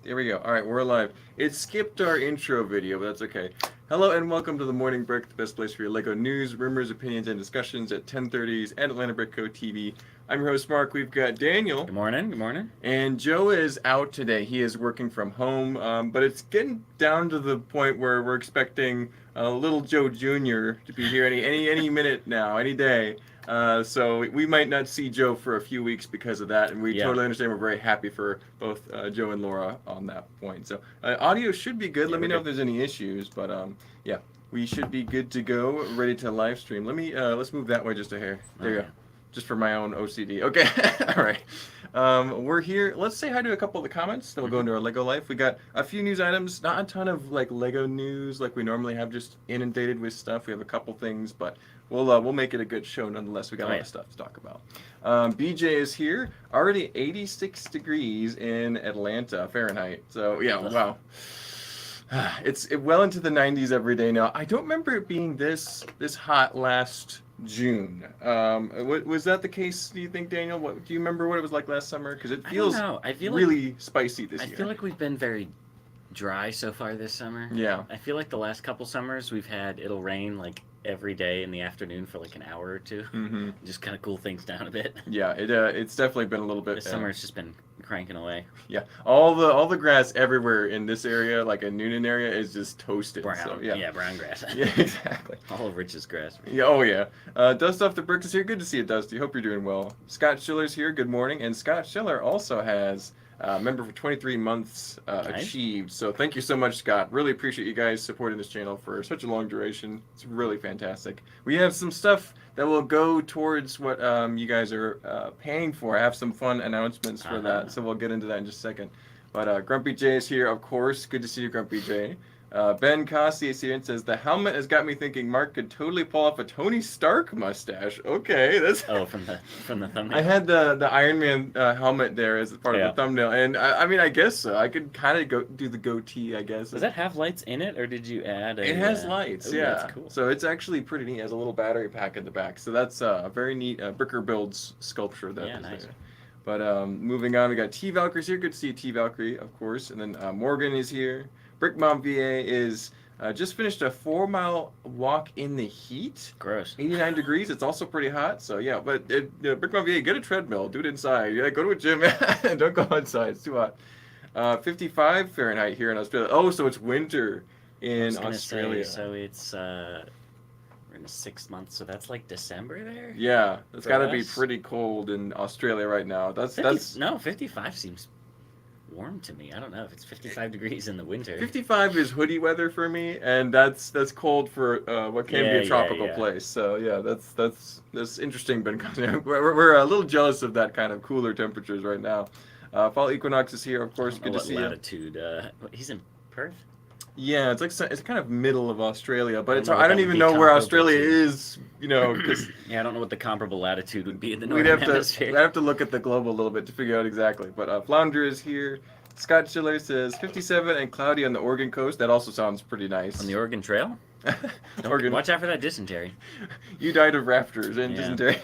Here we go. All right, we're live. It skipped our intro video, but that's okay. Hello and welcome to the Morning Brick, the best place for your LEGO news, rumors, opinions, and discussions at 10:30s at Atlanta Brick Co. TV. I'm your host, Mark. We've got Daniel. Good morning. Good morning. And Joe is out today. He is working from home, but it's getting down to the point where we're expecting little Joe Jr. to be here any minute now, any day. So we might not see Joe for a few weeks because of that, and we totally understand. We're very happy for both Joe and Laura on that point. So audio should be good. Let me know if there's any issues, but yeah, we should be good to go, ready to live stream. Let's move that way just a hair. There you go. Just for my own OCD. Okay, all right. We're here. Let's say hi to a couple of the comments. Then we'll go into our LEGO life. We got a few news items. Not a ton of like LEGO news like we normally have, just inundated with stuff. We have a couple things, but we'll make it a good show nonetheless. We got a lot of stuff to talk about. BJ is here. Already 86 degrees in Atlanta, Fahrenheit. So yeah, wow. It's well into the 90s every day now. I don't remember it being this hot last June. Was that the case, do you think, Daniel? Do you remember what it was like last summer? Because it feels really spicy this year. I feel like we've been very dry so far this summer. Yeah. I feel like the last couple summers we've had, it'll rain like every day in the afternoon for like an hour or two. Mm-hmm. Just kind of cool things down a bit. Yeah, it's definitely been a little bit. This summer it's just been cranking away. Yeah, all the grass everywhere in this area, like a Noonan area, is just toasted. Brown. So, yeah. Yeah, brown grass. Yeah, exactly. All of Rich's grass. Yeah, oh yeah. Dust Off the Bricks is here. Good to see you, Dusty. Hope you're doing well. Scott Schiller's here. Good morning. And Scott Schiller also has member for 23 months Nice. achieved. So thank you so much, Scott. Really appreciate you guys supporting this channel for such a long duration. It's really fantastic. We have some stuff that will go towards what you guys are paying for. I have some fun announcements for that, so we'll get into that in just a second. But Grumpy J is here, of course. Good to see you, Grumpy J. Ben Cossey is here and says, the helmet has got me thinking Mark could totally pull off a Tony Stark mustache. Okay, that's... Oh, from the thumbnail? I had the Iron Man helmet there as part of the thumbnail, and I mean, I guess so. I could kind of do the goatee, I guess. Does that have lights in it, or did you add It has lights, yeah. That's cool. So it's actually pretty neat. It has a little battery pack in the back. So that's a very neat Bricker Builds sculpture that is nice. there. But moving on, we got T Valkyrie's here. Good to see T Valkyrie, of course. And then Morgan is here. Brick Mom VA is just finished a 4-mile walk in the heat. Gross. 89 degrees. It's also pretty hot. So yeah, but Brick Mom VA, get a treadmill. Do it inside. Yeah, go to a gym. Don't go outside. It's too hot. 55 Fahrenheit here in Australia. Oh, so it's winter in Australia. So it's we're in the 6th month, so that's like December there. Yeah, it's got to be pretty cold in Australia right now. No, 55 seems warm to me. I don't know if it's 55 degrees in the winter. 55 is hoodie weather for me, and that's cold for what can be a tropical place. So yeah, that's interesting. But we're a little jealous of that kind of cooler temperatures right now. Fall Equinox is here, of course. Good to see latitude. He's in Perth. Yeah, it's kind of middle of Australia, but I don't even know where Australia is, cause yeah, I don't know what the comparable latitude would be in the northern hemisphere. I'd have to look at the globe a little bit to figure out exactly. But Flounder is here. Scott Schiller says 57 and cloudy on the Oregon coast. That also sounds pretty nice. On the Oregon Trail? Oregon. Watch out for that dysentery. You died of rafters and dysentery.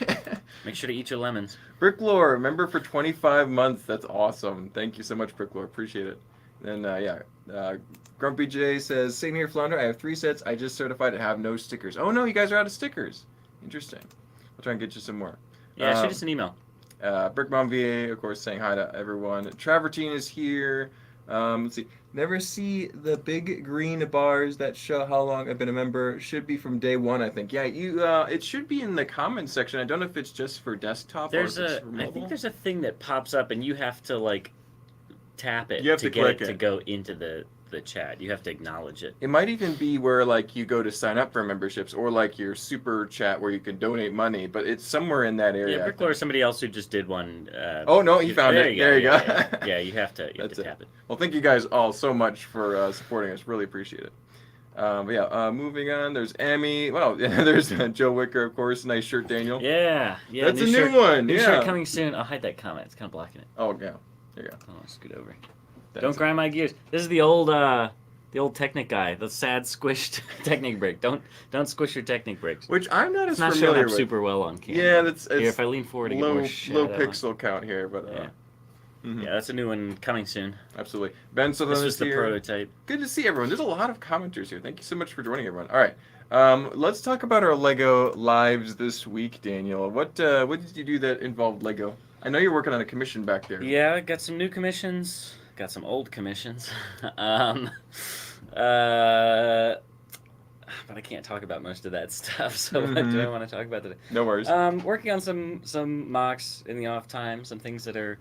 Make sure to eat your lemons. Bricklore, member for 25 months. That's awesome. Thank you so much, Bricklore. Appreciate it. And Grumpy J says, same here, Flounder. I have 3 sets. I just certified to have no stickers. Oh, no, you guys are out of stickers. Interesting. I'll try and get you some more. Yeah, shoot us an email. Brick Mom VA, of course, saying hi to everyone. Travertine is here. Let's see. Never see the big green bars that show how long I've been a member. Should be from day 1, I think. Yeah, it should be in the comments section. I don't know if it's just for desktop or if it's for mobile. I think there's a thing that pops up, and you have to, like, tap it to get it to go into the chat. You have to acknowledge it. It might even be where like you go to sign up for memberships, or like your super chat where you can donate money, but it's somewhere in that area. Yeah, Brickler or somebody else who just did one. Oh no, he found it. There you go. Yeah, you have to tap it. Well, thank you guys all so much for supporting us. Really appreciate it. Moving on, there's Amy. Well, there's Joe Wicker, of course. Nice shirt, Daniel. Yeah. That's a new one. New shirt coming soon. I'll hide that comment. It's kind of blocking it. Oh yeah. There you go. Oh, scoot over. Don't grind my gears. This is the old Technic guy, the sad squished Technic brick. Don't squish your Technic bricks. Which I'm not as familiar familiar with. with. Super well on camera. Yeah, it's here. If I lean forward, to get more low pixel count here, but Mhm. Yeah, that's a new one coming soon. Absolutely. Ben This Sutherland was is the here. prototype. Good to see everyone. There's a lot of commenters here. Thank you so much for joining, everyone. All right. Let's talk about our Lego lives this week, Daniel. What did you do that involved Lego? I know you're working on a commission back there. Yeah, got some new commissions. Got some old commissions. um, uh, but I can't talk about most of that stuff. So what do I want to talk about today? No worries. Working on some mocks in the off time. Some things that are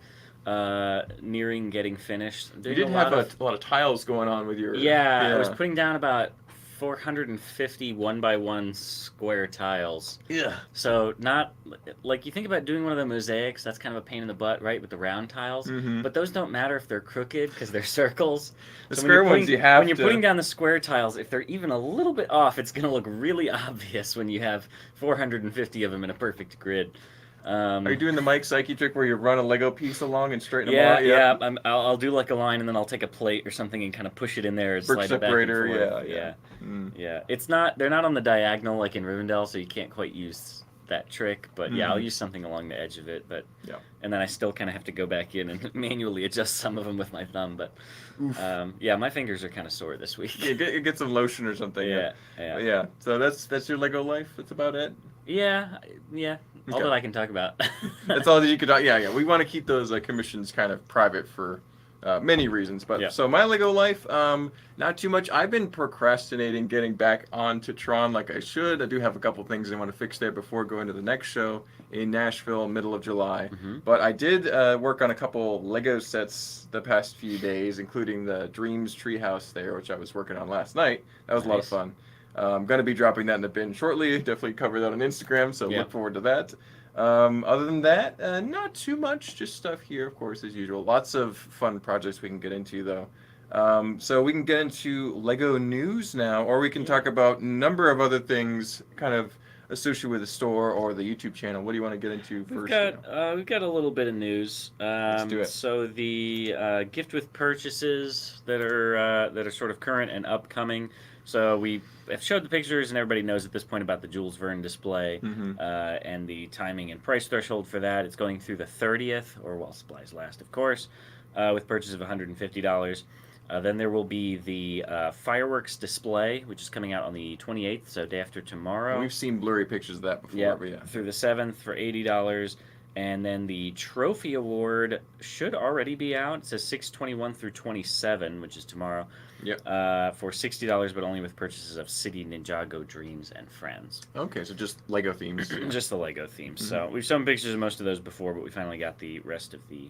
nearing getting finished. You did have a lot of tiles going on with your. Yeah, I was putting down about 450 1x1 square tiles. Yeah. So not like you think about doing one of the mosaics. That's kind of a pain in the butt, right, with the round tiles. But those don't matter if they're crooked because they're circles. The square ones you have when you're putting down the square tiles, if they're even a little bit off, it's going to look really obvious when you have 450 of them in a perfect grid. Are you doing the Mike Psyche trick where you run a Lego piece along and straighten yeah, them out? Yeah. I'll do like a line and then I'll take a plate or something and kind of push it in there and Brick slide it back and separator, forth. yeah. Yeah. It's not. They're not on the diagonal like in Rivendell, so you can't quite use that trick. But yeah, I'll use something along the edge of it. But and then I still kind of have to go back in and manually adjust some of them with my thumb. But yeah, my fingers are kind of sore this week. Yeah, get some lotion or something. Yeah. Yeah. So that's your Lego life. That's about it. Yeah. All that I can talk about. That's all that you could. Yeah. We want to keep those commissions kind of private for many reasons. But so my Lego life, not too much. I've been procrastinating getting back onto Tron like I should. I do have a couple things I want to fix there before going to the next show in Nashville, middle of July. But I did work on a couple Lego sets the past few days, including the Dreams Treehouse there, which I was working on last night. That was a lot of fun. I'm going to be dropping that in the bin shortly. Definitely cover that on Instagram, so look forward to that. Other than that, not too much. Just stuff here, of course, as usual. Lots of fun projects we can get into, though. So we can get into Lego news now, or we can talk about a number of other things kind of associated with the store or the YouTube channel. What do you want to get into first? We've got a little bit of news. Let's do it. So the gift with purchases that are sort of current and upcoming. So we have showed the pictures, and everybody knows at this point about the Jules Verne display and the timing and price threshold for that. It's going through the 30th, or while supplies last, of course, with purchase of $150. Then there will be the fireworks display, which is coming out on the 28th, so day after tomorrow. We've seen blurry pictures of that before. But through the 7th for $80. And then the trophy award should already be out. It says 6/21 through 27, which is tomorrow. For $60, but only with purchases of City, Ninjago, Dreams, and Friends. Okay, so just Lego themes. Just the Lego themes. So we've shown pictures of most of those before, but we finally got the rest of the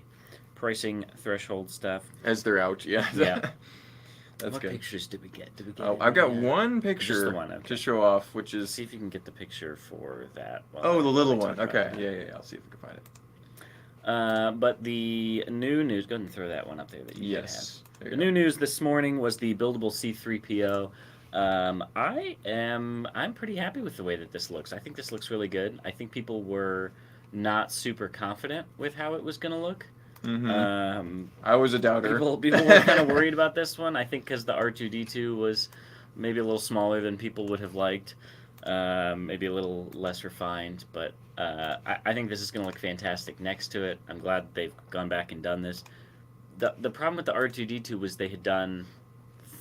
pricing threshold stuff. As they're out, Yeah. That's what good. pictures did we get? Oh, I've got one picture Just the one, okay. to show off, which is... See if you can get the picture for that. Oh, the little one. Okay, yeah. I'll see if I can find it. But the new news, go ahead and throw that one up there that you have. The new news this morning was the Buildable C3PO. I'm pretty happy with the way that this looks. I think this looks really good. I think people were not super confident with how it was going to look. I was a doubter. People were kind of worried about this one. I think because the R2-D2 was maybe a little smaller than people would have liked. Maybe a little less refined, but I think this is going to look fantastic next to it. I'm glad they've gone back and done this. The problem with the R2-D2 was they had done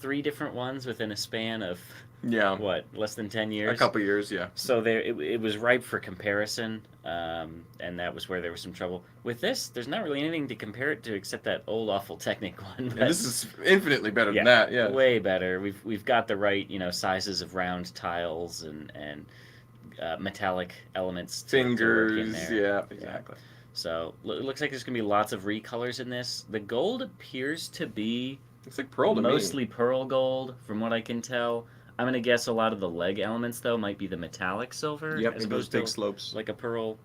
3 different ones within a span of less than 10 years? A couple years, yeah. So it was ripe for comparison, and that was where there was some trouble. With this, there's not really anything to compare it to except that old awful Technic one. And this is infinitely better than that, yeah. Way better. We've got the right sizes of round tiles and metallic elements to work in there. Yeah, exactly. So it looks like there's going to be lots of recolors in this. The gold appears to be it's like pearl to mostly me. Pearl gold, from what I can tell. I'm going to guess a lot of the leg elements, though, might be the metallic silver. Yep, in those big slopes. Like a pearl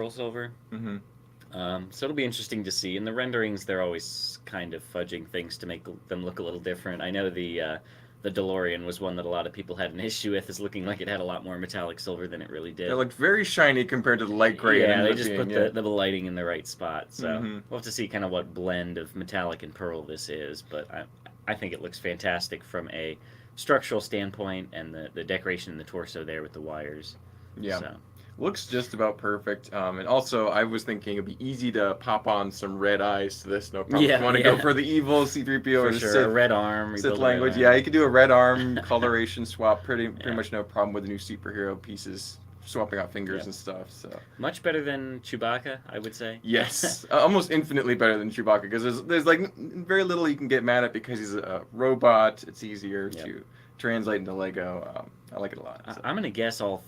silver. So it'll be interesting to see. In the renderings, they're always kind of fudging things to make them look a little different. I know the DeLorean was one that a lot of people had an issue with, is looking like it had a lot more metallic silver than it really did. It looked very shiny compared to the light gray. Yeah, they just put the lighting in the right spot. So we'll have to see kind of what blend of metallic and pearl this is. But I think it looks fantastic from a structural standpoint, and the decoration in the torso there with the wires. Yeah. So. Looks just about perfect. And also, I was thinking it'd be easy to pop on some red eyes to this. No problem. If you want to go for the evil C3PO or For the sure. A red arm. Sith Rebuild a red language, arm. yeah, you could do a red arm coloration swap. Pretty Yeah. much no problem with the new superhero pieces, swapping out fingers Yep. and stuff. So Much better than Chewbacca, I would say. yes, almost infinitely better than Chewbacca because there's like very little you can get mad at because he's a robot. It's easier Yep. to translate into Lego. I like it a lot. So. I'm gonna guess all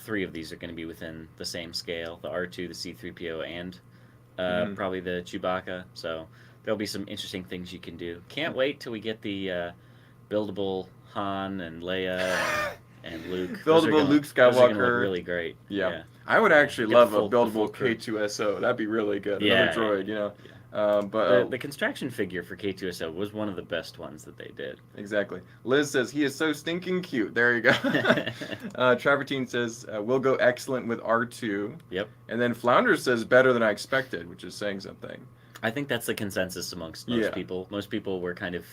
three of these are gonna be within the same scale: the R2, the C3PO, and probably the Chewbacca. So there'll be some interesting things you can do. Can't wait till we get the buildable Han and Leia and Luke. Buildable Luke Skywalker. Those are gonna look really great. Yeah. I would actually Get the love full- a the buildable full crew. K2SO. That'd be really good. Yeah, Another droid, you know. yeah. But The construction figure for K2SO was one of the best ones that they did. exactly. Liz says he is so stinking cute. There you go. Travertine says will go excellent with R2. Yep. And then Flounder says better than I expected, which is saying something. I think that's the consensus amongst most Yeah. people. Most people were kind of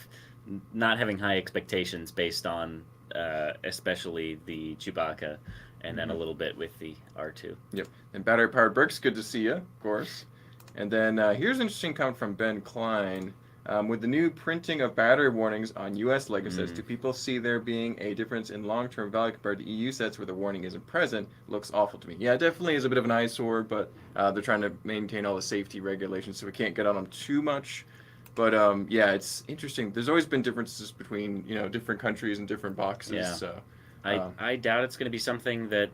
not having high expectations based on especially the Chewbacca and then a little bit with the R2. Yep. And battery powered bricks, good to see you, of course. And then here's an interesting comment from Ben Klein. With the new printing of battery warnings on U.S. Lego sets, do people see there being a difference in long-term value compared to EU sets where the warning isn't present? Looks awful to me. Yeah, it definitely is a bit of an eyesore, but they're trying to maintain all the safety regulations, so we can't get on them too much. But yeah, it's interesting. There's always been differences between different countries and different boxes. Yeah. So I doubt it's going to be something that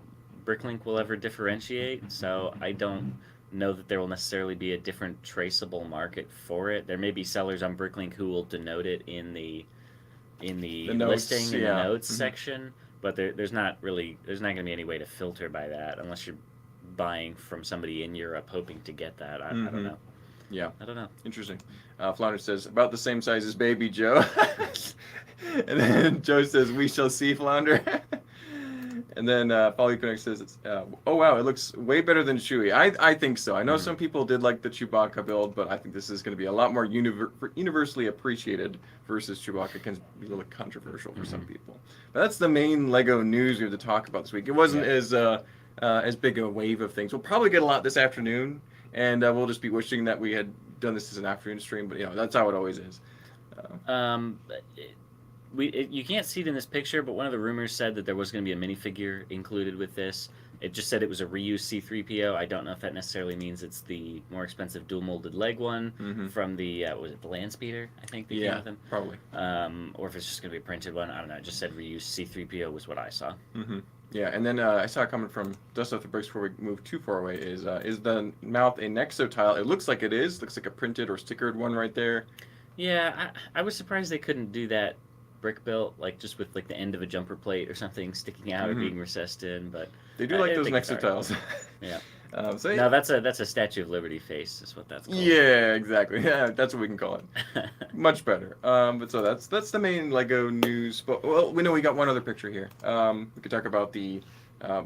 Bricklink will ever differentiate, so I don't know that there will necessarily be a different traceable market for it. There may be sellers on Bricklink who will denote it in the notes, listing in yeah. the notes section, but there's not going to be any way to filter by that unless you're buying from somebody in Europe hoping to get that. I don't know. Yeah. I don't know. Interesting. Flounder says, about the same size as Baby Joe. And then Joe says, we shall see, Flounder. And then Polyconnect says, it's, oh wow, it looks way better than Chewie. I think so. I know some people did like the Chewbacca build, but I think this is going to be a lot more universally appreciated versus Chewbacca can be a little controversial for some people. But that's the main Lego news we have to talk about this week. It wasn't as big a wave of things. We'll probably get a lot this afternoon, and we'll just be wishing that we had done this as an afternoon stream, but that's how it always is. You can't see it in this picture, but one of the rumors said that there was going to be a minifigure included with this. It just said it was a reused C3PO. I don't know if that necessarily means it's the more expensive dual molded leg one from the was it the Land Speeder? I think they came with them. Probably. Or if it's just going to be a printed one. I don't know. It just said reused C3PO was what I saw. Yeah, and then I saw a comment from Dust Off the Bricks before we move too far away. Is the mouth a Nexo tile? It looks like it is. Looks like a printed or stickered one right there. Yeah, I was surprised they couldn't do that brick built, like just with like the end of a jumper plate or something sticking out or being recessed in, but they do like those think it's Nexo tiles. Yeah. So no, that's a Statue of Liberty face, is what that's called. Yeah, exactly. Yeah, that's what we can call it. Much better. But so that's the main Lego news. But well, we know we got one other picture here. We could talk about the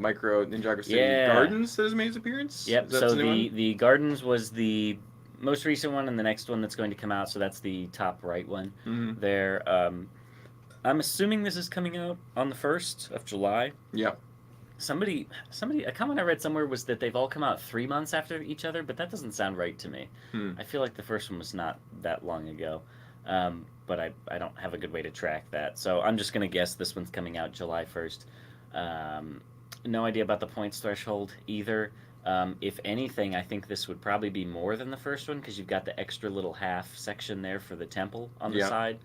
micro Ninjago City Gardens that has made its appearance. Yep. So the Gardens was the most recent one, and the next one that's going to come out. So that's the top right one. There. I'm assuming this is coming out on the 1st of July. Yeah. A comment I read somewhere was that they've all come out 3 months after each other, but that doesn't sound right to me. I feel like the first one was not that long ago, but I don't have a good way to track that. So I'm just going to guess this one's coming out July 1st. No idea about the points threshold either. If anything, I think this would probably be more than the first one because you've got the extra little half section there for the temple on the side.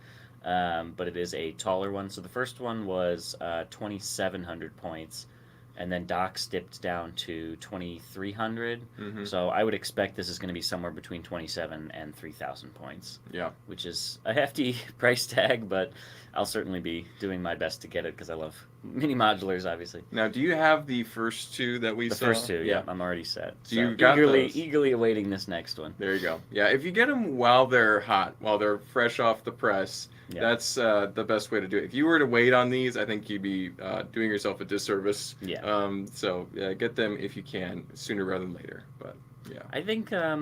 But it is a taller one. So the first one was 2,700 points, and then Doc's dipped down to 2,300. So I would expect this is going to be somewhere between 27 and 3,000 points. Yeah, which is a hefty price tag, but I'll certainly be doing my best to get it because I love mini modulars, obviously. Now, do you have the first two that we saw? The first two, yeah, I'm already set. So you've got eagerly awaiting this next one. There you go. Yeah, if you get them while they're hot, while they're fresh off the press, that's the best way to do it. If you were to wait on these, I think you'd be doing yourself a disservice. Yeah. So get them if you can sooner rather than later. But yeah. I think I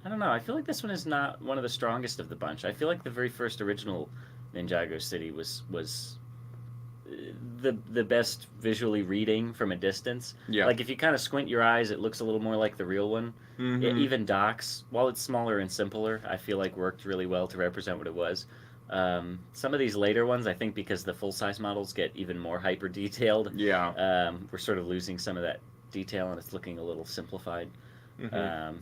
don't know. I feel like this one is not one of the strongest of the bunch. I feel like the very first original Ninjago City was the best visually reading from a distance. Yeah. Like if you kind of squint your eyes, it looks a little more like the real one. Even Doc's, while it's smaller and simpler, I feel like worked really well to represent what it was. Some of these later ones, I think because the full-size models get even more hyper detailed, we're sort of losing some of that detail and it's looking a little simplified.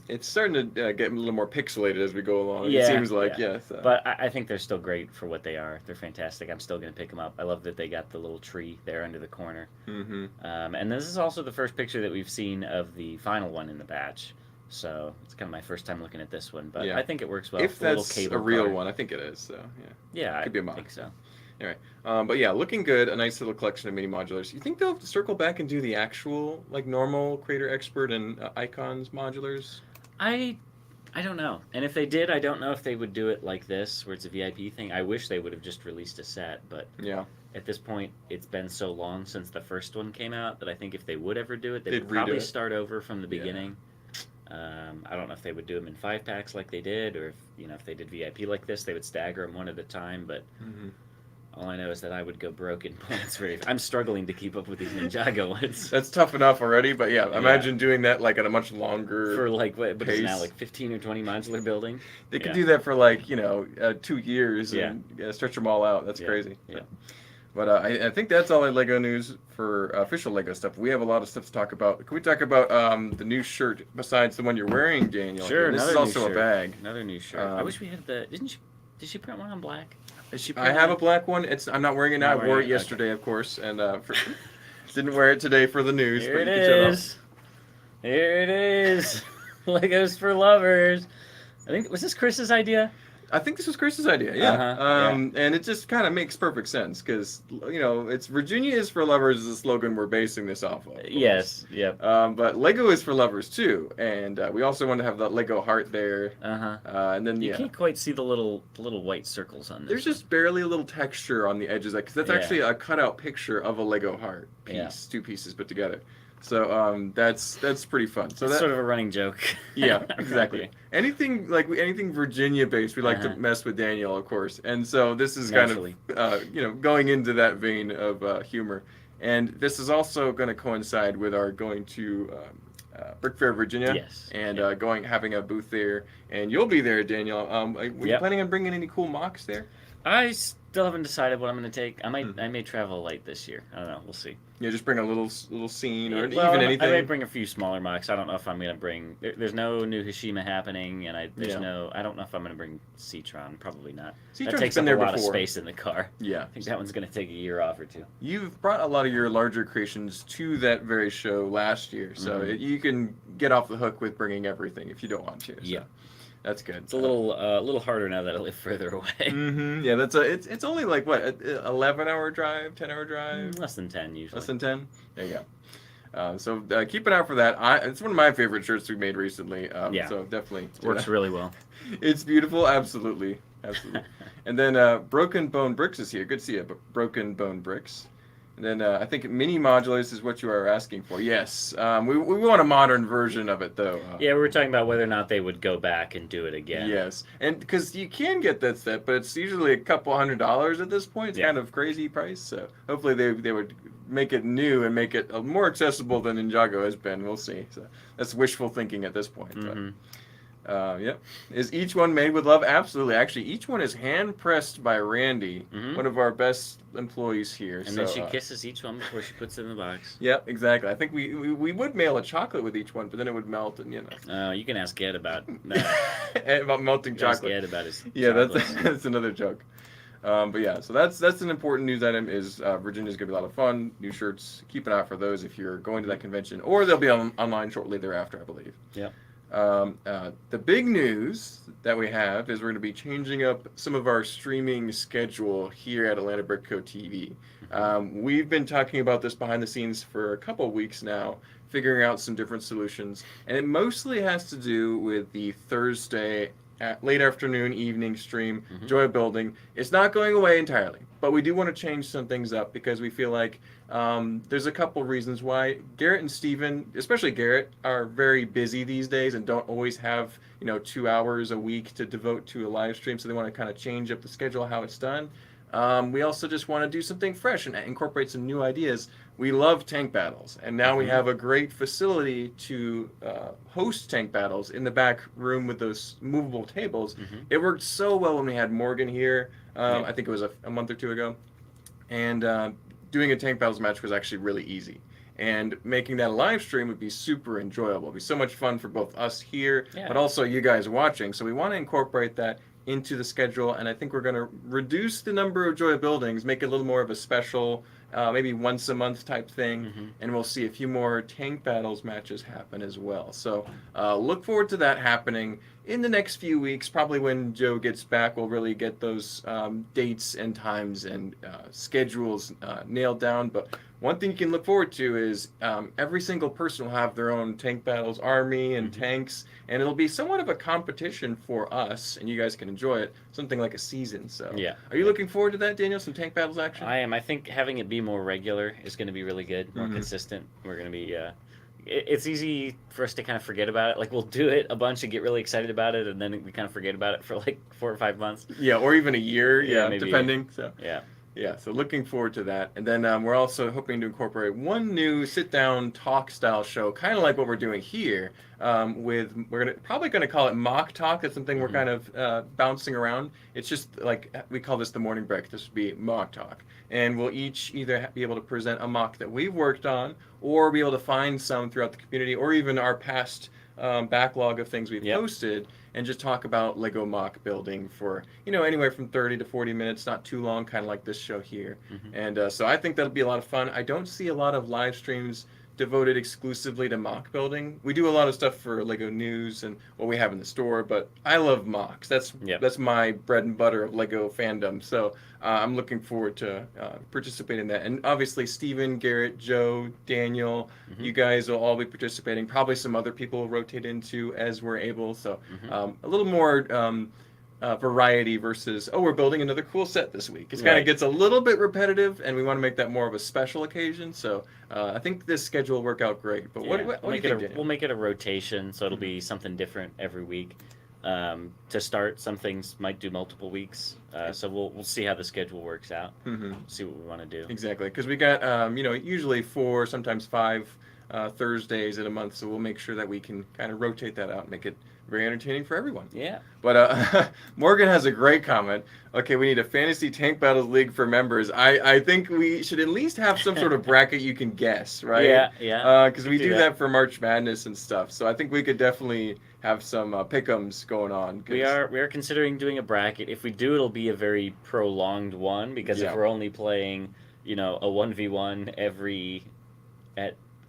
It's starting to get a little more pixelated as we go along. It seems like, so. But I think they're still great for what they are. They're fantastic. I'm still going to pick them up. I love that they got the little tree there under the corner. And this is also the first picture that we've seen of the final one in the batch. So it's kind of my first time looking at this one, but I think it works well. If that's a real one, I think it is. So yeah, could be a mod. I think so. Anyway, but yeah, looking good. A nice little collection of mini modulars. You think they'll circle back and do the actual like normal Creator Expert and Icons modulars? I don't know. And if they did, I don't know if they would do it like this, where it's a VIP thing. I wish they would have just released a set, but at this point, it's been so long since the first one came out that I think if they would ever do it, they'd probably start over from the beginning. I don't know if they would do them in 5-packs like they did, or if they did VIP like this, they would stagger them one at a time. But all I know is that I would go broke in points. I'm struggling to keep up with these Ninjago ones. That's tough enough already, but imagine doing that like at a much longer for like what is it now, like 15 or 20 modular building. They could do that for like 2 years and stretch them all out. That's crazy. Yeah. But I think that's all the Lego news for official Lego stuff. We have a lot of stuff to talk about. Can we talk about the new shirt besides the one you're wearing, Daniel? Sure. This is also a bag. Another new shirt. I wish we had the. Did she print one on black? I have a black one. I'm not wearing it now. I wore it yesterday, of course, and didn't wear it today for the news. Here it is. Here it is. Legos for lovers. I think was this Chris's idea? I think this was Chris's idea, and it just kind of makes perfect sense because it's Virginia is for lovers is the slogan we're basing this off of. Yes, yep. But Lego is for lovers too, and we also want to have that Lego heart there. And then you can't quite see the little white circles on this. There's just barely a little texture on the edges, because that's actually a cutout picture of a Lego heart piece, 2 pieces put together. So that's pretty fun. So it's that's sort of a running joke. Yeah, exactly. Anything Virginia based, we like to mess with Daniel, of course. And so this is kind of going into that vein of humor. And this is also going to coincide with our going to Brick Fair, Virginia, and having a booth there. And you'll be there, Daniel. Were you planning on bringing any cool mocks there? I still haven't decided what I'm going to take. I may travel light this year. I don't know. We'll see. Yeah, just bring a little scene or even anything. I may bring a few smaller mocks. I don't know if I'm going to bring. There's no new Hashima happening, and I don't know if I'm going to bring C-Tron. Probably not. C-Tron's that takes been up there a lot before. of space in the car. Yeah, I think that one's going to take a year off or 2. You've brought a lot of your larger creations to that very show last year, so you can get off the hook with bringing everything if you don't want to. So. Yeah. That's good. It's a little harder now that I live further away. Yeah, it's only like what, 11-hour drive, 10-hour drive? Less than 10 usually. Less than 10? There you go. So keep an eye out for that. It's one of my favorite shirts we made recently. So definitely works really well. It's beautiful, absolutely. And then Broken Bone Bricks is here. Good to see you, Broken Bone Bricks. And then I think mini modulars is what you are asking for. Yes. We want a modern version of it, though. Yeah, we were talking about whether or not they would go back and do it again. Yes. And because you can get that set, but it's usually a couple $100 at this point. It's kind of crazy price. So hopefully they would make it new and make it more accessible than Ninjago has been. We'll see. So that's wishful thinking at this point. Yep. Is each one made with love? Absolutely. Actually, each one is hand pressed by Randy, one of our best employees here. And then she kisses each one before she puts it in the box. Yep, exactly. I think we would mail a chocolate with each one, but then it would melt, and you can ask Ed about about melting chocolate. Ask Ed about his. Yeah, that's another joke. But yeah, so that's an important news item. Is Virginia's gonna be a lot of fun. New shirts. Keep an eye out for those if you're going to that convention, or they'll be online shortly thereafter, I believe. Yep. The big news that we have is we're going to be changing up some of our streaming schedule here at Atlanta Brick Co. TV. We've been talking about this behind the scenes for a couple of weeks now, figuring out some different solutions, and it mostly has to do with the Thursday late afternoon, evening stream, Joy of Building. It's not going away entirely, but we do want to change some things up because we feel like there's a couple reasons why. Garrett and Steven, especially Garrett, are very busy these days and don't always have 2 hours a week to devote to a live stream, so they want to kind of change up the schedule, how it's done. We also just want to do something fresh and incorporate some new ideas. We love tank battles, and now we have a great facility to host tank battles in the back room with those movable tables. It worked so well when we had Morgan here. I think it was a month or two ago, and doing a tank battles match was actually really easy. And making that a live stream would be super enjoyable. It'd be so much fun for both us here, but also you guys watching. So we want to incorporate that into the schedule, and I think we're going to reduce the number of Joya buildings, make it a little more of a special, maybe once a month type thing, and we'll see a few more tank battles matches happen as well. So look forward to that happening in the next few weeks. Probably when Joe gets back, we'll really get those dates and times and schedules nailed down. But one thing you can look forward to is every single person will have their own tank battles army and tanks, and it'll be somewhat of a competition for us, and you guys can enjoy it, something like a season. So are you looking forward to that, Daniel? Some tank battles action? I am. I think having it be more regular is going to be really good, more consistent. We're going to be it's easy for us to kind of forget about it. Like, we'll do it a bunch and get really excited about it, and then we kind of forget about it for like 4 or 5 months. Yeah, or even a year, maybe, depending. So yeah, so looking forward to that. And then we're also hoping to incorporate one new sit-down talk-style show, kind of like what we're doing here. We're probably gonna call it mock talk. That's something we're kind of bouncing around. It's just like we call this the morning break. This would be mock talk, and we'll each either be able to present a mock that we've worked on, or be able to find some throughout the community, or even our past backlog of things we've posted, and just talk about Lego mock building for anywhere from 30 to 40 minutes, not too long, kind of like this show here. And so I think that'll be a lot of fun. I don't see a lot of live streams devoted exclusively to mock building. We do a lot of stuff for Lego news and what we have in the store, but I love mocks. That's my bread and butter of Lego fandom. So I'm looking forward to participating in that. And obviously Steven, Garrett, Joe, Daniel, you guys will all be participating. Probably some other people will rotate into as we're able. So a little more variety versus, we're building another cool set this week. It kind of gets a little bit repetitive, and we want to make that more of a special occasion. So I think this schedule will work out great. But what do you think, Daniel? We'll make it a rotation, so it'll be something different every week. To start, some things might do multiple weeks. So we'll see how the schedule works out. See what we want to do. Exactly, because we got usually 4, sometimes 5 Thursdays in a month. So we'll make sure that we can kind of rotate that out and make it very entertaining for everyone. Yeah. But Morgan has a great comment. Okay, we need a fantasy tank battles league for members. I think we should at least have some sort of bracket you can guess, right? Yeah. Because we do that for March Madness and stuff. So I think we could definitely have some pick'ems going on. We are considering doing a bracket. If we do, it'll be a very prolonged one, because if we're only playing, a 1v1 every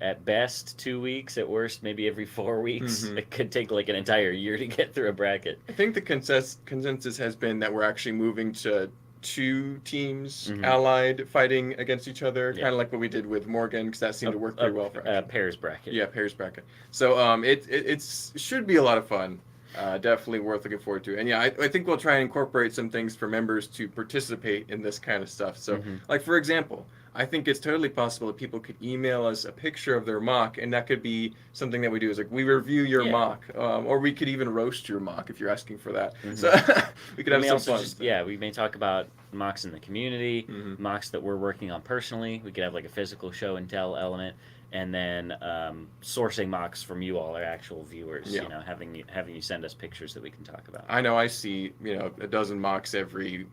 at best 2 weeks, at worst maybe every 4 weeks. It could take like an entire year to get through a bracket. I think the consensus has been that we're actually moving to 2 teams allied fighting against each other, kind of like what we did with Morgan, because that seemed to work pretty well for us. Pairs bracket. Yeah, pairs bracket. So it should be a lot of fun. Definitely worth looking forward to. And I think we'll try and incorporate some things for members to participate in this kind of stuff. So like, for example, I think it's totally possible that people could email us a picture of their mock, and that could be something that we do, is like, we review your mock, or we could even roast your mock if you're asking for that. So we could have some fun. We may talk about mocks in the community, mocks that we're working on personally. We could have like a physical show and tell element, and then sourcing mocks from you all, our actual viewers. Having you send us pictures that we can talk about. I know I see a dozen mocks every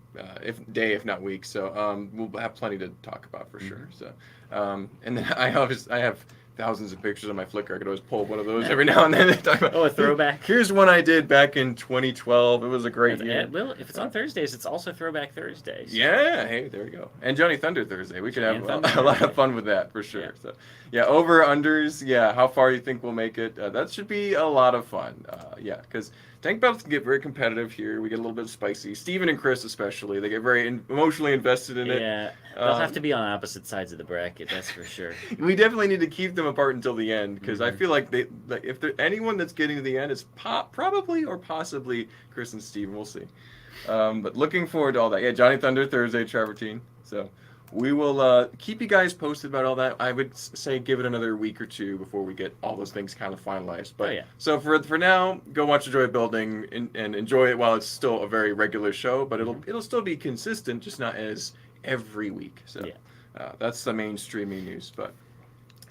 day, if not week. So we'll have plenty to talk about for sure. So and then I have thousands of pictures on my Flickr. I could always pull one of those every now and then and talk about. A throwback. Here's one I did back in 2012. It was a great year. Well, if it's on Thursdays, it's also Throwback Thursdays. Yeah, hey, there we go. And Johnny Thunder Thursday. We could have a lot of fun with that for sure. So over unders. How far you think we'll make it? That should be a lot of fun. Because tank battles can get very competitive here. We get a little bit spicy. Steven and Chris especially, they get very emotionally invested in it. Yeah, they'll have to be on opposite sides of the bracket, that's for sure. We definitely need to keep them apart until the end, because I feel like if there's anyone that's getting to the end, it's probably or possibly Chris and Steven. We'll see. But looking forward to all that. Yeah, Johnny Thunder Thursday, Travertine. So we will keep you guys posted about all that. I would say give it another week or two before we get all those things kind of finalized. But yeah. So for now, go watch Enjoy Building and enjoy it while it's still a very regular show. But it'll still be consistent, just not as every week. So that's the main streaming news. But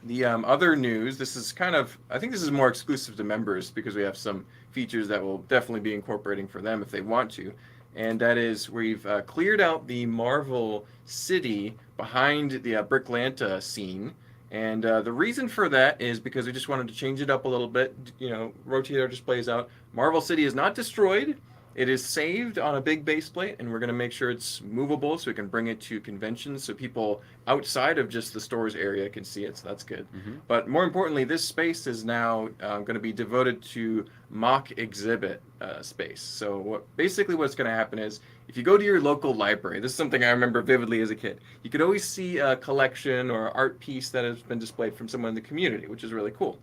the other news, this is I think this is more exclusive to members because we have some features that we'll definitely be incorporating for them if they want to. And that is we've cleared out the Marvel City behind the Bricklanta scene. And the reason for that is because we just wanted to change it up a little bit, rotate our displays out. Marvel City is not destroyed. It is saved on a big base plate, and we're going to make sure it's movable so we can bring it to conventions so people outside of just the stores area can see it, so that's good. But more importantly, this space is now going to be devoted to mock exhibit space. So basically what's going to happen is if you go to your local library, this is something I remember vividly as a kid, you could always see a collection or art piece that has been displayed from someone in the community, which is really cool.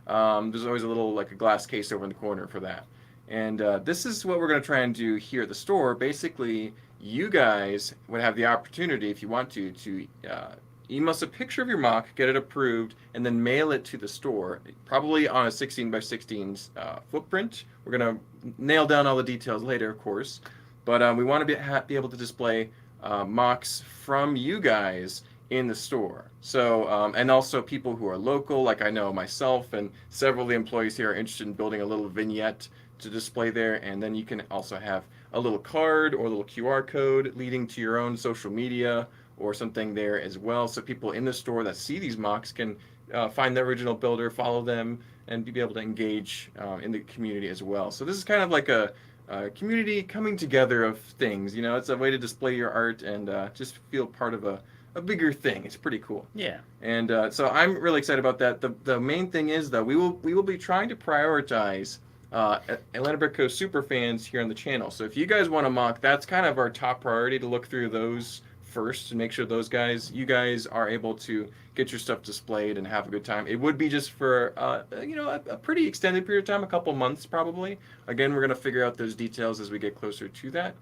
There's always a little like a glass case over in the corner for that. And this is what we're going to try and do here at the store. Basically, you guys would have the opportunity, if you want to email us a picture of your mock, get it approved, and then mail it to the store, probably on a 16 by 16 footprint. We're going to nail down all the details later, of course. But we want to be able to display mocks from you guys in the store. So, and also people who are local, like I know myself and several of the employees here are interested in building a little vignette to display there, and then you can also have a little card or a little QR code leading to your own social media or something there as well, so people in the store that see these mocks can find the original builder, follow them, and be able to engage in the community as well. So this is kind of like a community coming together of things. It's a way to display your art and just feel part of a bigger thing. It's pretty cool. Yeah. And so I'm really excited about that. The main thing is, though, we will be trying to prioritize Atlanta Brick Co. super fans here on the channel. So if you guys want to mock, that's kind of our top priority, to look through those first and make sure you guys are able to get your stuff displayed and have a good time. It would be just for a pretty extended period of time, a couple months probably. Again, we're going to figure out those details as we get closer to that.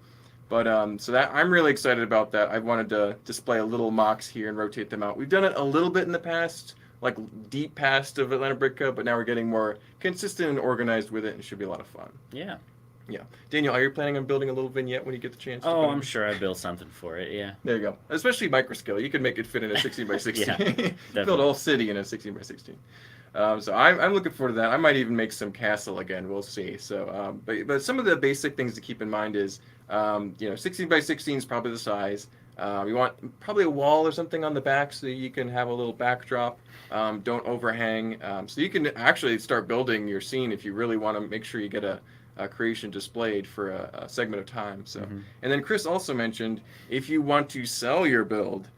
But so that I'm really excited about that. I wanted to display a little mocks here and rotate them out. We've done it a little bit in the past, like deep past of Atlanta Brick Co., but now we're getting more consistent and organized with it, and it should be a lot of fun. Yeah. Yeah. Daniel, are you planning on building a little vignette when you get the chance? Oh, I'm sure I built something for it, yeah. There you go. Especially microscale. You could make it fit in a 16 by 16. Yeah, build a whole city in a 16 by 16. So I'm looking forward to that. I might even make some castle again. We'll see. So, but some of the basic things to keep in mind is, 16 by 16 is probably the size. You want probably a wall or something on the back so you can have a little backdrop. Don't overhang. So you can actually start building your scene if you really want to make sure you get a creation displayed for a segment of time. So, and then Chris also mentioned if you want to sell your build,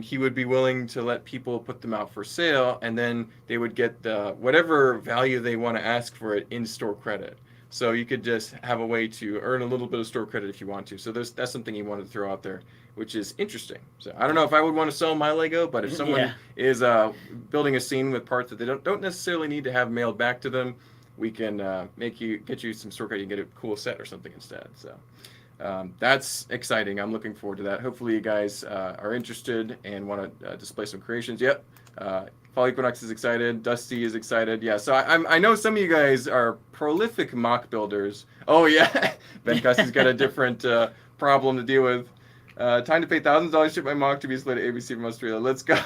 he would be willing to let people put them out for sale, and then they would get whatever value they want to ask for it in store credit. So you could just have a way to earn a little bit of store credit if you want to. So that's something he wanted to throw out there, which is interesting. So I don't know if I would want to sell my Lego, but if someone is building a scene with parts that they don't necessarily need to have mailed back to them, we can get you some store credit. You can get a cool set or something instead. So that's exciting. I'm looking forward to that. Hopefully you guys are interested and want to display some creations. Yep. Fall Equinox is excited. Dusty is excited. Yeah, so I know some of you guys are prolific mock builders. Oh, yeah. Ben Cussey's got a different problem to deal with. Time to pay $1,000 to ship my mock to be displayed at ABC from Australia. Let's go.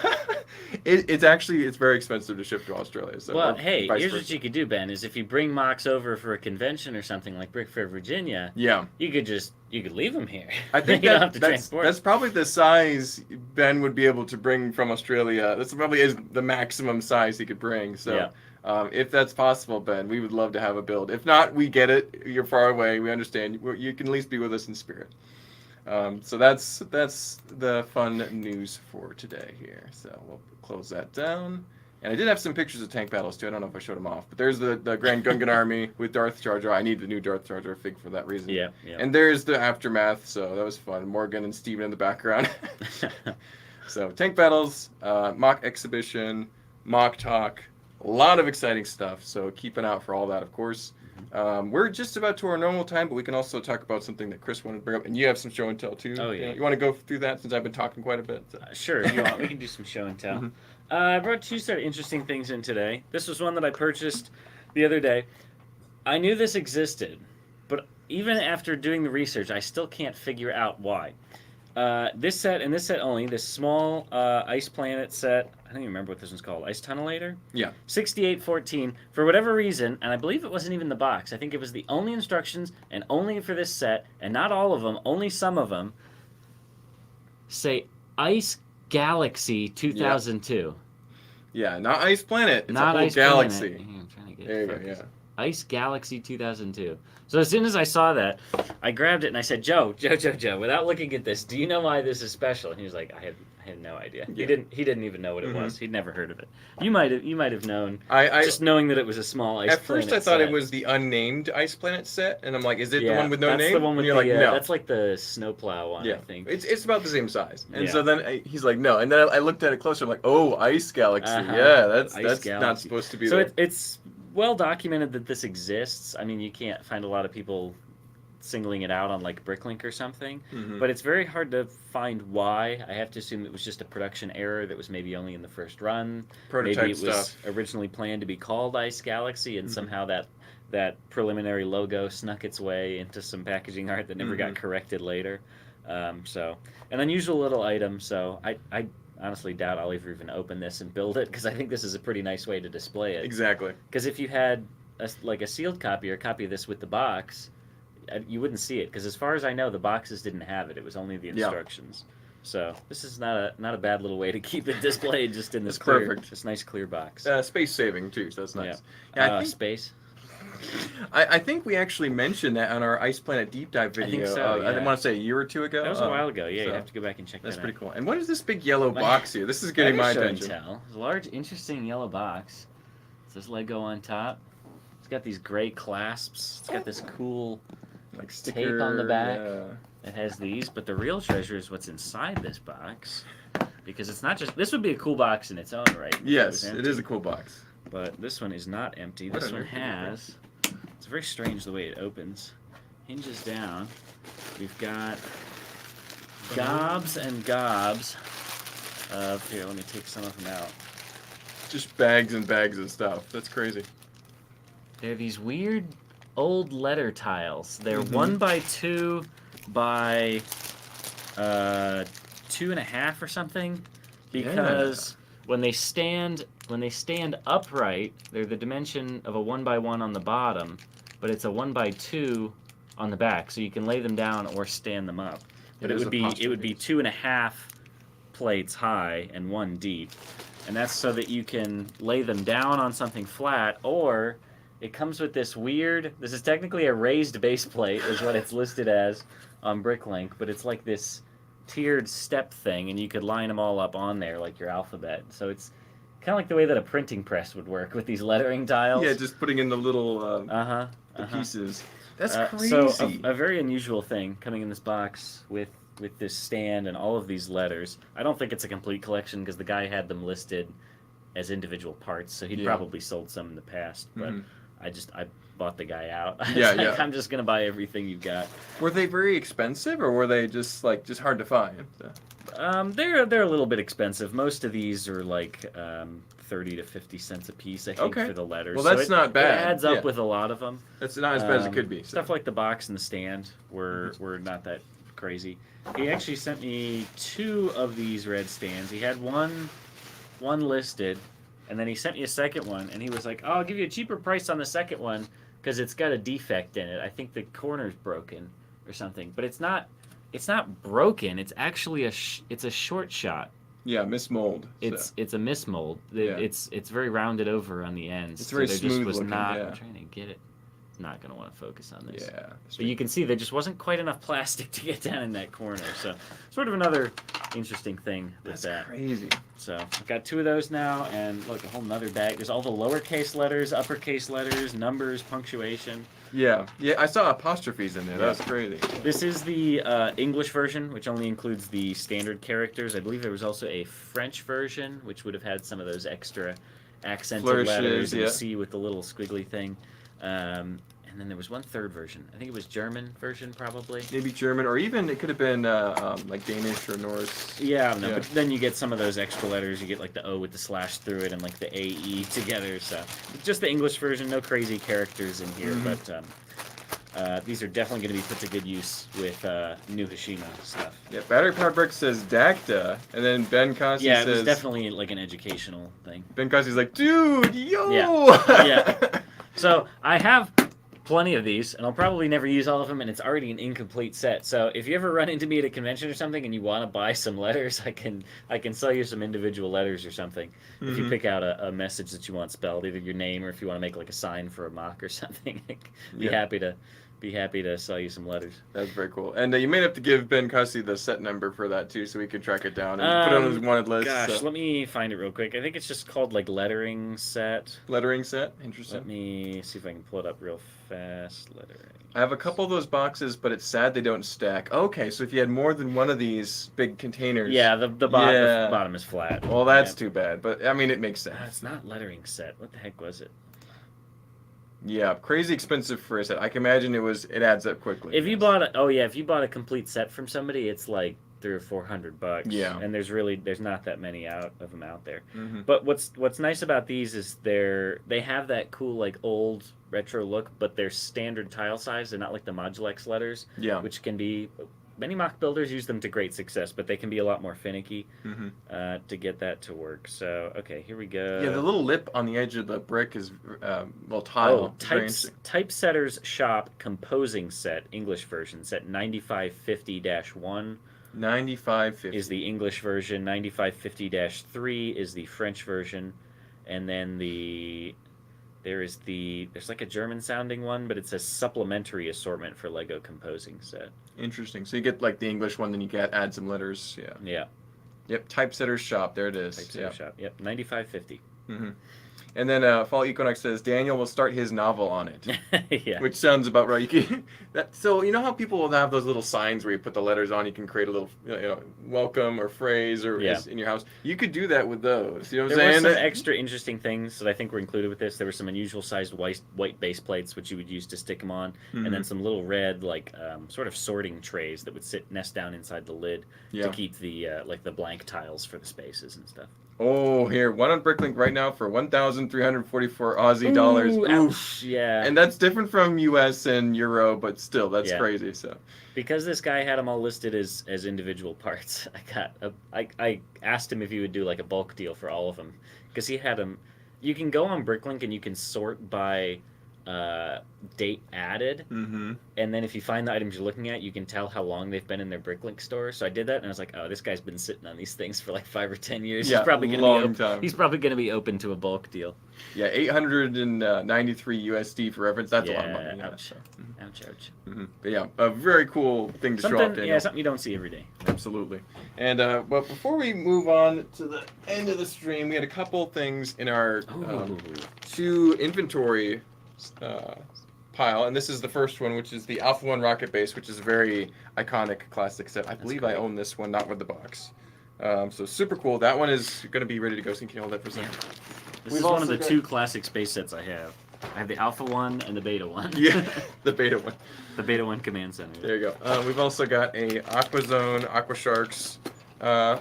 It's very expensive to ship to Australia. So well, hey, here's what you could do, Ben, is if you bring mocks over for a convention or something like Brick Fair, Virginia, you could leave them here. I think that's probably the size Ben would be able to bring from Australia. That's probably is the maximum size he could bring. So if that's possible, Ben, we would love to have a build. If not, we get it. You're far away. We understand. You can at least be with us in spirit. So that's the fun news for today here. So we'll close that down. And I did have some pictures of tank battles too. I don't know if I showed them off, but there's the Grand Gungan army with Darth Jar Jar. I need the new Darth Jar Jar fig for that reason. Yeah. And there's the aftermath. So that was fun. Morgan and Steven in the background. So tank battles, mock exhibition, mock talk, a lot of exciting stuff. So keep an eye out for all that, of course. We're just about to our normal time, but we can also talk about something that Chris wanted to bring up, and you have some show and tell too. Oh, yeah. You want to go through that since I've been talking quite a bit? So. Sure, if you want, we can do some show and tell. I brought two sort of interesting things in today. This was one that I purchased the other day. I knew this existed, but even after doing the research, I still can't figure out why. This set, and this set only, this small Ice Planet set, I don't even remember what this one's called, Ice Tunnellator? Yeah. 6814, for whatever reason, and I believe it wasn't even the box, I think it was the only instructions, and only for this set, and not all of them, only some of them, say Ice Galaxy 2002. Yeah, not Ice Planet, it's not a whole Ice galaxy. Planet. I'm trying to get There you go, focus. yeah. Ice Galaxy 2002. So as soon as I saw that, I grabbed it and I said, Joe, without looking at this, do you know why this is special? And he was like, I had no idea. Yeah. He didn't even know what it was. He'd never heard of it. You might have known. I just knowing that it was a small Ice At Planet first I thought set. it was the unnamed Ice Planet set, and I'm like, is it Yeah, the one with no that's name? the one with and you're the, like, no. That's like the snowplow one, Yeah, I think. it's about the same size, and Yeah. so then he's like, no, and then I looked at it closer, I'm like, oh, Ice Galaxy, Uh-huh. yeah, that's not Galaxy. supposed to be So there. it's well documented that this exists. I mean, you can't find a lot of people singling it out on like Bricklink or something, but it's very hard to find why. I have to assume it was just a production error that was maybe only in the first run. Prototype maybe it was stuff. originally planned to be called Ice Galaxy, and somehow that preliminary logo snuck its way into some packaging art that never got corrected later. So an unusual little item. So I honestly doubt I'll ever even open this and build it, because I think this is a pretty nice way to display it. Exactly. Because if you had a sealed copy or a copy of this with the box, you wouldn't see it, because as far as I know, the boxes didn't have it. It was only the instructions. So this is not a bad little way to keep it displayed just in this That's clear, perfect. this nice clear box. Space saving too, so that's nice. Yeah. Yeah, I think, Space. I think we actually mentioned that on our Ice Planet deep dive video. think so, I yeah. want to say a year or two ago. That was a while ago. Yeah, you so have to go back and check That's that pretty out. cool. And what is this big yellow box here? This is getting my Show and attention. tell. It's a large, interesting yellow box. It says Lego on top. It's got these gray clasps. It's got this cool Like sticker, tape on the back. Yeah. It has these, but the real treasure is what's inside this box, because it's not just. This would be a cool box in its own right. if Yes, was it is a empty. cool box. But this one is not empty. What This on one earth is it? has. It's very strange the way it opens. Hinges down. We've got gobs and gobs of. Here, let me take some of them out. Just bags and bags of stuff. That's crazy. They're these weird old letter tiles. They're 1 by 2 by 2.5 or something, because when they stand upright, they're the dimension of a 1 by 1 on the bottom, but it's a 1 by 2 on the back, so you can lay them down or stand them up. But it would be 2.5 plates high and 1 deep, and that's so that you can lay them down on something flat, or it comes with this weird. This is technically a raised base plate, is what it's listed as on Bricklink, but it's like this tiered step thing, and you could line them all up on there like your alphabet. So it's kind of like the way that a printing press would work with these lettering tiles. Yeah, just putting in the little the pieces. That's crazy. So a very unusual thing coming in this box with this stand and all of these letters. I don't think it's a complete collection, because the guy had them listed as individual parts, so he'd probably sold some in the past, but I bought the guy out. Yeah. I'm just gonna buy everything you've got. Were they very expensive, or were they just hard to find? They're a little bit expensive. Most of these are like 30 to 50 cents a piece, I think, for the letters. Well, that's not bad. It adds up with a lot of them. That's not as bad as it could be. So. Stuff like the box and the stand were not that crazy. He actually sent me 2 of these red stands. He had one listed, and then he sent me a second one, and he was like, "Oh, I'll give you a cheaper price on the second one because it's got a defect in it. I think the corner's broken or something." But it's not broken. It's actually it's a short shot. Yeah, mismold. It's a mismold. Yeah. It's very rounded over on the ends. It's very there smooth just was looking, not. yeah. I'm trying to get it. It's not going to want to focus on this. Yeah. But you can see there just wasn't quite enough plastic to get down in that corner. So sort of another interesting thing with That's that. crazy. So I've got 2 of those now, and look, a whole nother bag. There's all the lowercase letters, uppercase letters, numbers, punctuation. Yeah, I saw apostrophes in there. Yeah. That's crazy. This is the English version, which only includes the standard characters. I believe there was also a French version, which would have had some of those extra accented Flourishes, letters and yeah. C with the little squiggly thing. And then there was one third version. I think it was German version, probably. Maybe German, or even it could have been like Danish or Norse. Yeah, I don't know. But then you get some of those extra letters. You get like the O with the slash through it and like the AE together. So just the English version, no crazy characters in here. But these are definitely going to be put to good use with new Hashima stuff. Yeah, Battery Power Brick says Dacta, and then Ben Cossi says... says... it's definitely like an educational thing. Ben Cossi's like, dude, yo! Yeah. So I have plenty of these, and I'll probably never use all of them, and it's already an incomplete set. So if you ever run into me at a convention or something and you want to buy some letters, I can sell you some individual letters or something. If you pick out a message that you want spelled, either your name or if you want to make like a sign for a mock or something, be happy to sell you some letters. That's very cool. And you may have to give Ben Cossi the set number for that too, so we can track it down and put it on his wanted list. Gosh, so. Let me find it real quick. I think it's just called like lettering set. Lettering set? Interesting. Let me see if I can pull it up real fast. Lettering. I have a couple of those boxes, but it's sad they don't stack. Okay, so if you had more than one of these big containers... Yeah, the bottom is flat. Well, that's too bad, but I mean, it makes sense. It's not lettering set. What the heck was it? Yeah, crazy expensive for a set. I can imagine it adds up quickly. If you bought a complete set from somebody, it's like $300 or $400. Yeah. And there's not that many of them out there. But what's nice about these is they have that cool like old retro look, but they're standard tile size. They're not like the Modulex letters. Yeah. Which can be... Many mock builders use them to great success, but they can be a lot more finicky to get that to work. So, okay, here we go. Yeah, the little lip on the edge of the brick is, tile. Typesetter's Shop Composing Set, English version, set 9550-1. 9550 is the English version. 9550-3 is the French version. And then there's like a German sounding one, but it says supplementary assortment for Lego composing set. Interesting. So you get like the English one, then you add some letters. Yeah. Yeah. Yep. Typesetter's Shop. There it is. Typesetter's Shop. Yep. 9550. And then Fall Equinox says Daniel will start his novel on it. Yeah. Which sounds about right. So you know how people will have those little signs where you put the letters on, you can create a little welcome or phrase or in your house. You could do that with those. You know what I'm saying? There were some extra interesting things that I think were included with this. There were some unusual sized white base plates which you would use to stick them on, and then some little red like sort of sorting trays that would nest down inside the lid to keep the like the blank tiles for the spaces and stuff. Oh, here, one on Bricklink right now for 1,344 Aussie dollars. Ouch, yeah. And that's different from US and Euro, but still, that's crazy. So, because this guy had them all listed as individual parts, I asked him if he would do like a bulk deal for all of them, because he had them. You can go on Bricklink and you can sort by date added, and then if you find the items you're looking at, you can tell how long they've been in their Bricklink store. So I did that, and I was like, oh, this guy's been sitting on these things for like 5 or 10 years. Yeah, he's probably gonna be open to a bulk deal. Yeah, 893 USD for reference. That's a lot of money. Yeah, ouch. Ouch. But yeah, a very cool thing to show off. Yeah, something you don't see every day. Absolutely. And but before we move on to the end of the stream, we had a couple things in our to inventory pile, and this is the first one, which is the Alpha 1 rocket base, which is a very iconic classic set. I believe I own this one, not with the box. So super cool. That one is going to be ready to go, so you can hold that for a second. This is one of the two classic space sets I have. I have the Alpha 1 and the Beta 1. Yeah, the Beta 1. The Beta 1 Command Center. There you go. We've also got a Aqua Zone, Aqua Sharks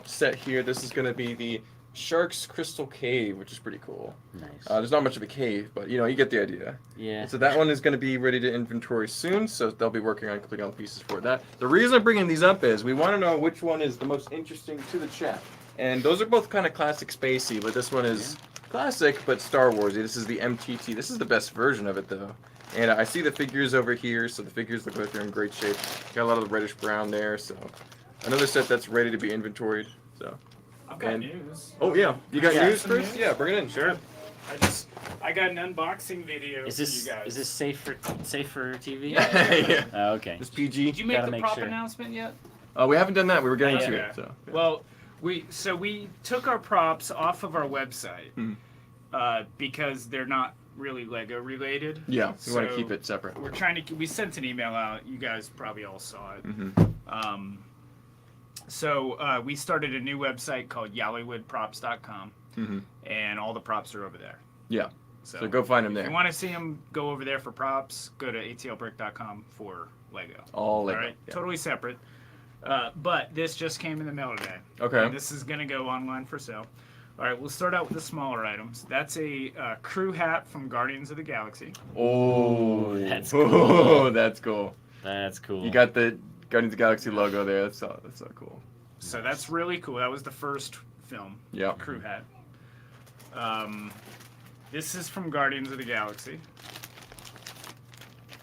set here. This is going to be the Sharks Crystal Cave, which is pretty cool. Nice. There's not much of a cave, but you get the idea. Yeah. And so that one is going to be ready to inventory soon, so they'll be working on completing all the pieces for that. The reason I'm bringing these up is we want to know which one is the most interesting to the chat. And those are both kind of classic spacey, but this one is classic but Star Warsy. This is the MTT. This is the best version of it, though. And I see the figures over here, so the figures look like they're in great shape. Got a lot of the reddish brown there, so another set that's ready to be inventoried. So. I've got news. Oh yeah, you got news first? Yeah, bring it in. Sure. I got an unboxing video for you guys. Is this safe for TV? Yeah. Oh, okay. It's PG. Did you make Gotta the make prop sure. announcement yet? We haven't done that. We were getting to Yeah. it. So. Yeah. Well, we took our props off of our website because they're not really Lego related. Yeah, we want to So keep it separate. We're trying to. We sent an email out. You guys probably all saw it. So we started a new website called YollywoodProps.com, and all the props are over there. Yeah. So go find them If there. you want to see them, go over there for props. Go to atlbrick.com for Lego. All Lego. All right, Yeah. totally separate. But this just came in the mail today. Okay. And this is going to go online for sale. All right, we'll start out with the smaller items. That's a crew hat from Guardians of the Galaxy. Oh, That's oh, cool. that's cool. That's cool. You got the Guardians of the Galaxy logo there. That's so cool. So that's really cool. That was the first film. Yeah. Crew hat. This is from Guardians of the Galaxy.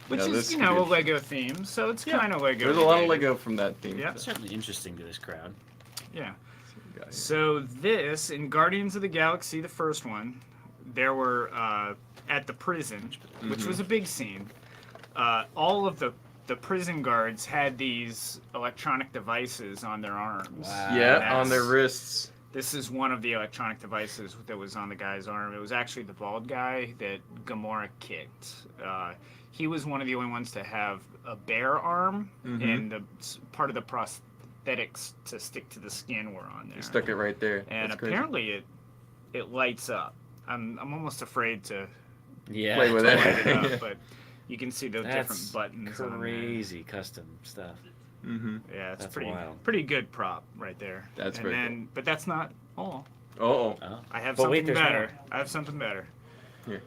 Which Yeah, is, this you could know, be a Lego theme, so it's kind of Lego. There's a lot of related. Lego from that theme. Yeah. It's certainly interesting to this crowd. Yeah. Guys. So this, in Guardians of the Galaxy, the first one, there were, at the prison, which was a big scene, all of the prison guards had these electronic devices on their arms. Wow. Yeah, on their That's- wrists. This is one of the electronic devices that was on the guy's arm. It was actually the bald guy that Gamora kicked. He was one of the only ones to have a bare arm, and the part of the prosthetics to stick to the skin were on there. He stuck it right there. And That's crazy. apparently it lights up. I'm almost afraid to Yeah. Play with light it. it up, but you can see the different That's buttons on there. crazy custom stuff. Mm-hmm. Yeah, it's That's pretty wild. pretty good prop right there. That's and very then, but that's not all. Oh. Oh. I have But something wait, there's better. more. I have something better. Here.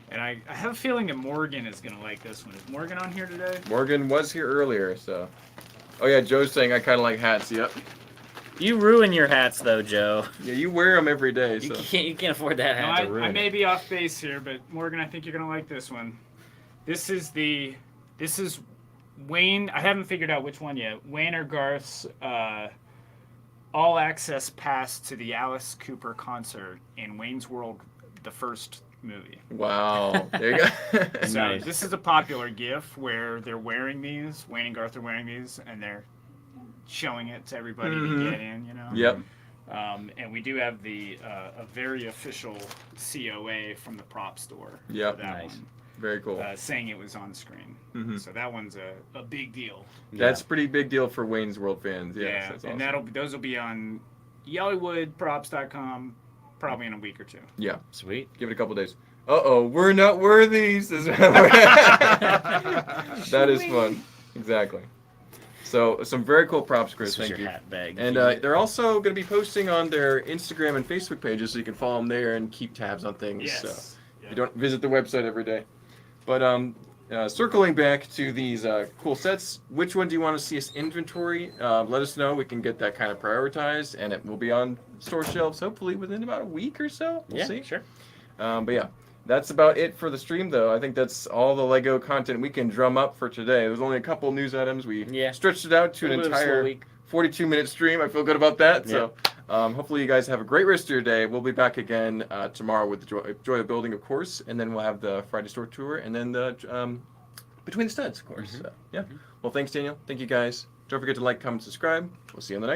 And I have a feeling that Morgan is gonna like this one. Is Morgan on here today? Morgan was here earlier, so. Oh yeah, Joe's saying I kind of like hats. Yep. You ruin your hats though, Joe. Yeah, you wear them every day, You so. can't afford that No, hat to ruin I it. may be off base here, but Morgan, I think you're gonna like this one. This is Wayne. I haven't figured out which one yet. Wayne or Garth's all access pass to the Alice Cooper concert in Wayne's World, the first movie. Wow. There you go. So Nice. this is a popular GIF where they're wearing these. Wayne and Garth are wearing these, and they're showing it to everybody to get in. You know. Yep. And we do have the a very official COA from the prop store. Yep. For that Nice. one, Very cool. saying it was on screen. Mhm. So that one's a big deal. That's a pretty big deal for Wayne's World fans. Yes, Yeah, that's and awesome. those will be on YollywoodProps.com probably in a week or two. Yeah. Sweet. Give it a couple days. We're not worthy. That is fun. Exactly. So some very cool props, Chris. This was Thank your you. hat bag. And they're also going to be posting on their Instagram and Facebook pages, so you can follow them there and keep tabs on things. Yes. So Yeah. you don't visit the website every day. But circling back to these cool sets, which one do you want to see us inventory? Let us know. We can get that kind of prioritized, and it will be on store shelves hopefully within about a week or so. We'll yeah, see. sure. But yeah, that's about it for the stream, though. I think that's all the Lego content we can drum up for today. There's only a couple news items. We Yeah. stretched it out to an A little bit of a slow entire week. 42-minute stream. I feel good about that. So hopefully you guys have a great rest of your day. We'll be back again tomorrow with the Joy of Building, of course, and then we'll have the Friday store tour, and then the Between the Studs, of course. So, yeah. Well, thanks, Daniel. Thank you, guys. Don't forget to like, comment, subscribe. We'll see you on the next